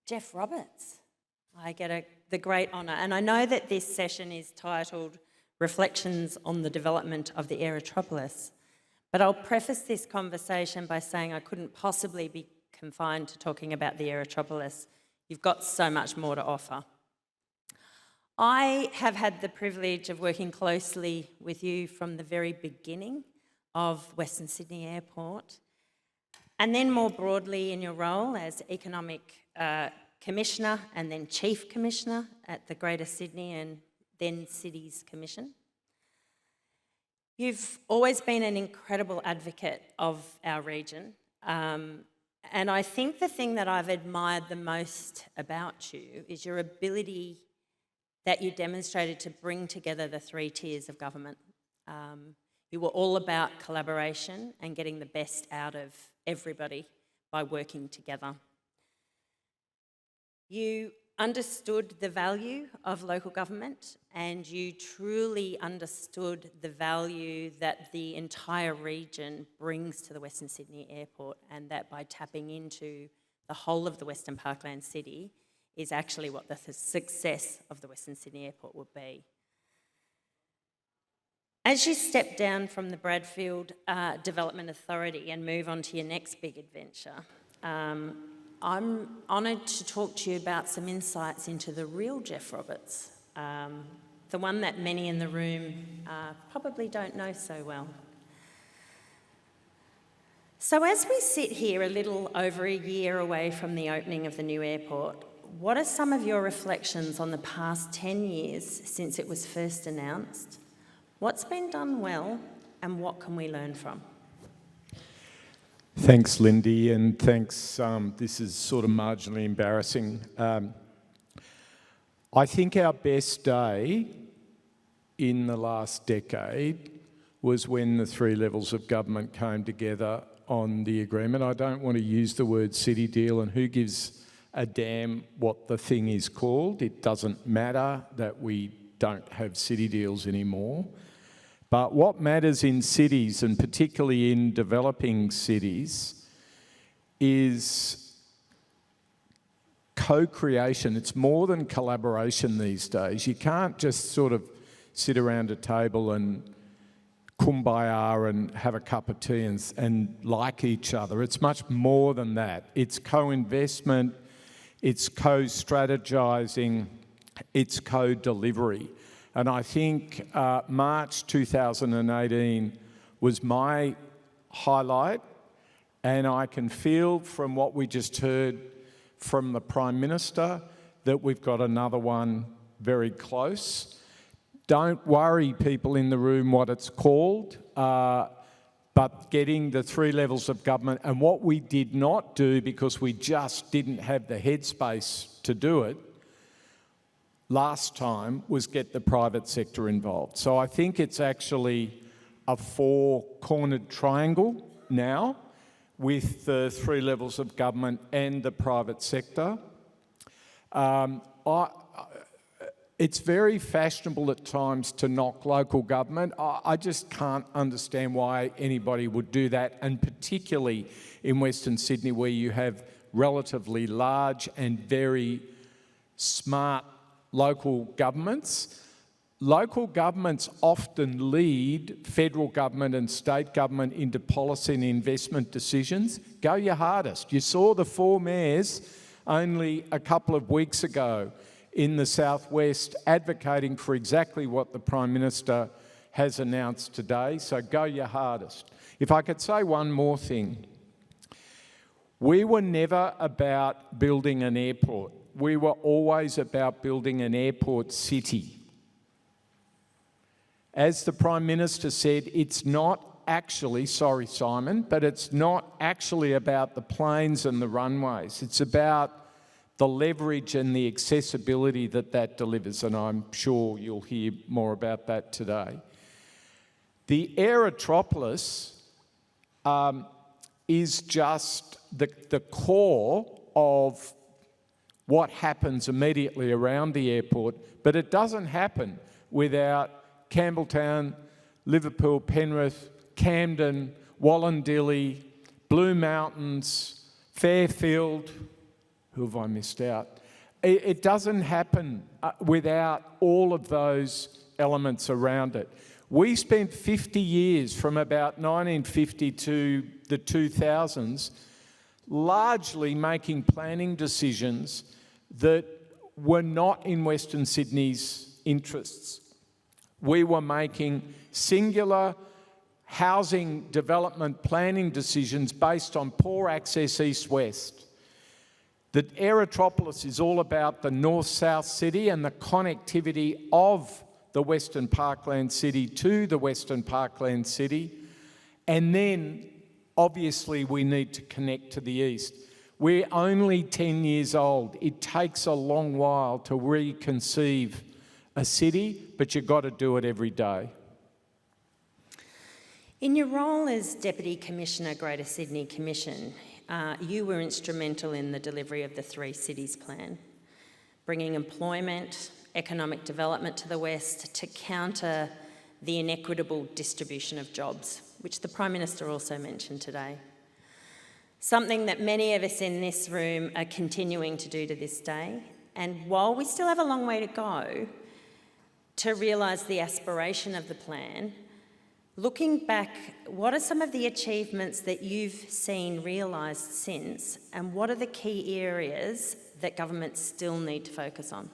Geoff Roberts. I get the great honour, and I know that this session is titled Reflections on the Development of the Aerotropolis, but I'll preface this conversation by saying I couldn't possibly be confined to talking about the Aerotropolis. You've got so much more to offer. I have had the privilege of working closely with you from the very beginning of Western Sydney Airport, and then more broadly in your role as Economic Commissioner and then Chief Commissioner at the Greater Sydney and then Cities Commission. You've always been an incredible advocate of our region, and I think the thing that I've admired the most about you is your ability that you demonstrated to bring together the three tiers of government. You were all about collaboration and getting the best out of everybody by working together. You understood the value of local government, and you truly understood the value that the entire region brings to the Western Sydney Airport, and that by tapping into the whole of the Western Parkland city is actually what the success of the Western Sydney Airport will be. As you step down from the Bradfield Development Authority and move on to your next big adventure, I'm honoured to talk to you about some insights into the real Geoff Roberts, the one that many in the room probably don't know so well. So as we sit here a little over a year away from the opening of the new airport, what are some of your reflections on the past 10 years since it was first announced? What's been done well, and what can we learn from? Thanks, Lindy, and thanks. This is sort of marginally embarrassing. I think our best day in the last decade was when the three levels of government came together on the agreement. I don't want to use the word city deal, and who gives a damn what the thing is called. It doesn't matter that we don't have city deals anymore. But what matters in cities, and particularly in developing cities, is co-creation. It's more than collaboration these days. You can't just sort of sit around a table and kumbaya and have a cup of tea and like each other. It's much more than that. It's co-investment, it's co-strategizing, it's co-delivery. And I think March 2018 was my highlight, and I can feel from what we just heard from the Prime Minister that we've got another one very close. Don't worry, people in the room, what it's called, but getting the three levels of government. And what we did not do, because we just didn't have the headspace to do it, last time was get the private sector involved. So I think it's actually a four-cornered triangle now with the three levels of government and the private sector. It's very fashionable at times to knock local government. I just can't understand why anybody would do that, and particularly in Western Sydney, where you have relatively large and very smart local governments. Local governments often lead federal government and state government into policy and investment decisions. Go your hardest. You saw the four mayors only a couple of weeks ago in the southwest advocating for exactly what the Prime Minister has announced today, so go your hardest. If I could say one more thing, we were never about building an airport. We were always about building an airport city. As the Prime Minister said, it's not actually, sorry Simon, but it's not actually about the planes and the runways. It's about the leverage and the accessibility that delivers, and I'm sure you'll hear more about that today. The Aerotropolis is just the core of what happens immediately around the airport, but it doesn't happen without Campbelltown, Liverpool, Penrith, Camden, Wallandilly, Blue Mountains, Fairfield, Who have I missed out? It doesn't happen without all of those elements around it. We spent 50 years from about 1950 to the 2000s largely making planning decisions that were not in Western Sydney's interests. We were making singular housing development planning decisions based on poor access east-west. The Aerotropolis is all about the north-south city and the connectivity of the Western Parkland city to the Western Parkland city. And then, obviously, we need to connect to the east. We're only 10 years old. It takes a long while to reconceive a city, but you've got to do it every day. In your role as Deputy Commissioner, Greater Sydney Commission, you were instrumental in the delivery of the Three Cities Plan, bringing employment, economic development to the west to counter the inequitable distribution of jobs, which the Prime Minister also mentioned today. Something that many of us in this room are continuing to do to this day. And while we still have a long way to go to realise the aspiration of the plan, looking back, what are some of the achievements that you've seen realised since, and what are the key areas that governments still need to focus on?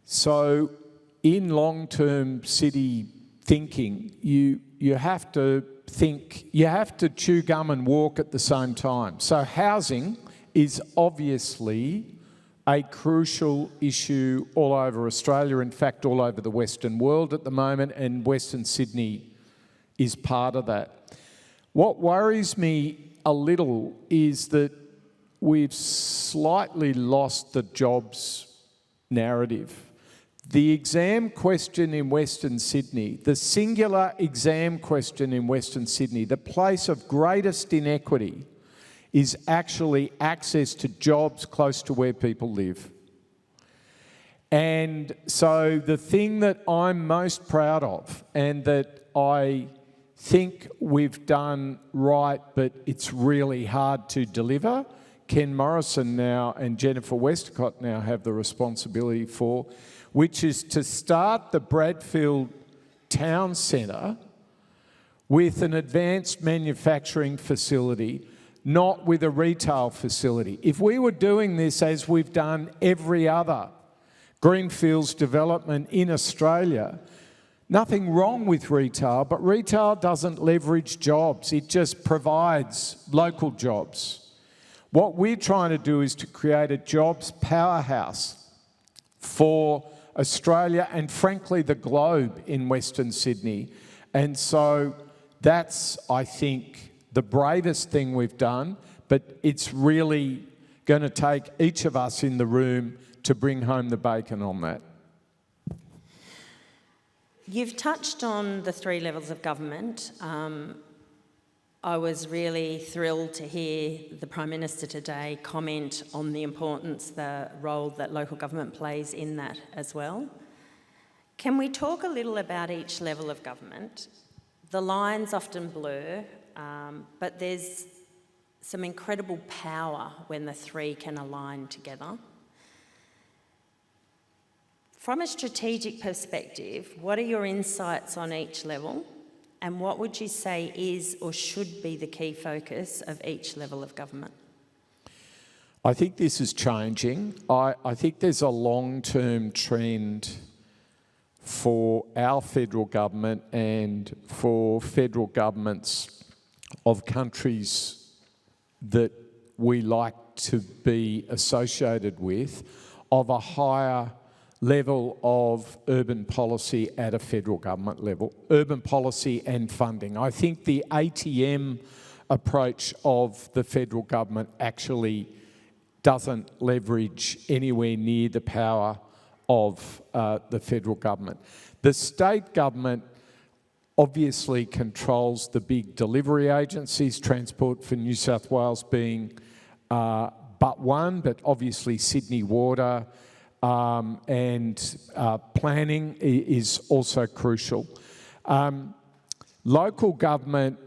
So in long-term city thinking, you have to think, you have to chew gum and walk at the same time. So housing is obviously a crucial issue all over Australia, in fact all over the Western world at the moment, and Western Sydney is part of that. What worries me a little is that we've slightly lost the jobs narrative. The exam question in Western Sydney, the singular exam question in Western Sydney, the place of greatest inequity is actually access to jobs close to where people live. And so the thing that I'm most proud of, and that I think we've done right, but it's really hard to deliver, Ken Morrison now and Jennifer Westacott now have the responsibility for, which is to start the Bradfield town centre with an advanced manufacturing facility, not with a retail facility. If we were doing this as we've done every other greenfields development in Australia, nothing wrong with retail, but retail doesn't leverage jobs. It just provides local jobs. What we're trying to do is to create a jobs powerhouse for Australia and, frankly, the globe in Western Sydney. And so that's, I think, the bravest thing we've done, but it's really going to take each of us in the room to bring home the bacon on that. You've touched on the three levels of government. I was really thrilled to hear the Prime Minister today comment on the importance, the role that local government plays in that as well. Can we talk a little about each level of government? The lines often blur, but there's some incredible power when the three can align together. From a strategic perspective, what are your insights on each level? And what would you say is or should be the key focus of each level of government? I think this is changing. I think there's a long-term trend for our federal government and for federal governments of countries that we like to be associated with, of a higher level of urban policy at a federal government level, urban policy and funding. I think the ATM approach of the federal government actually doesn't leverage anywhere near the power of the federal government. The state government obviously controls the big delivery agencies, Transport for New South Wales being but one, but obviously Sydney Water, and planning is also crucial. Local government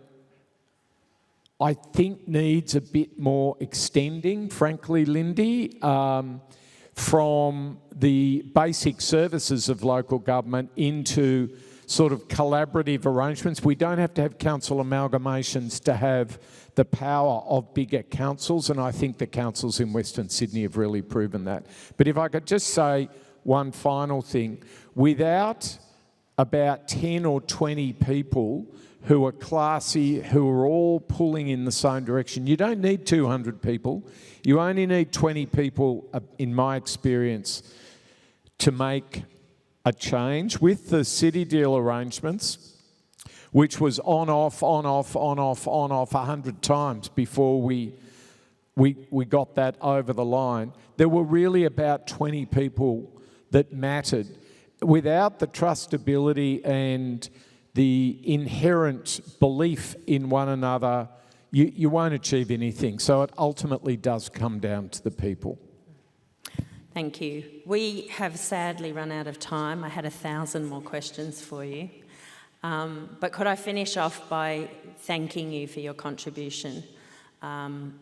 I think needs a bit more extending, frankly, Lindy, from the basic services of local government into sort of collaborative arrangements. We don't have to have council amalgamations to have the power of bigger councils, and I think the councils in Western Sydney have really proven that. But if I could just say one final thing, without about 10 or 20 people who are classy, who are all pulling in the same direction, you don't need 200 people. You only need 20 people, in my experience, to make a change. With the city deal arrangements, which was on, off, 100 times before we got that over the line, there were really about 20 people that mattered. Without the trustability and the inherent belief in one another, you won't achieve anything. So it ultimately does come down to the people. Thank you. We have sadly run out of time. I had 1,000 more questions for you. But could I finish off by thanking you for your contribution?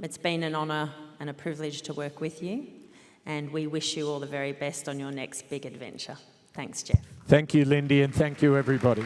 It's been an honour and a privilege to work with you, and we wish you all the very best on your next big adventure. Thanks, Geoff. Thank you, Lindy, and thank you, everybody.